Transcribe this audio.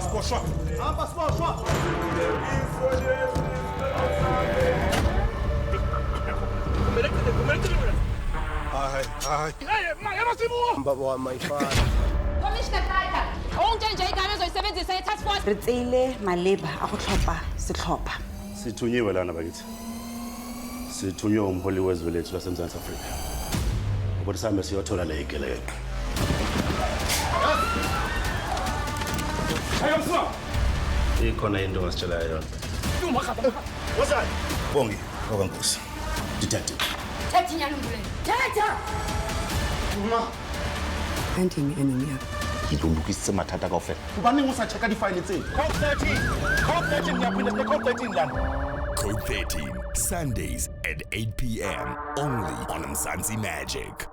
siboshwa. Hamba siboshwa. Hayi. Baba wami my father. Commissioner Kaya, onke nje igama ezoyisebenzisa ye-task force. Re tseile maleba a go tlhopha setlhopha. Sithunyiwe lana bakithi. Sithunywe umholi wezwe lethu laseMzantsi Afrika. Ukuthi sambe siyothola le igelekeqe. Ikhona into ngasitshela yona. Wozani? Bongi, okwankosi. Detective. Thatha inyalo mbuleni. Thatha! Hunting enemy yakho. Ke tlo lokisitse mathata kaofela. Hobaneng o sa check di-file tsena? Code 13 ngiyaphinda code 13 lana. Code 13, Sundays at 8 p.m. only on Mzansi Magic.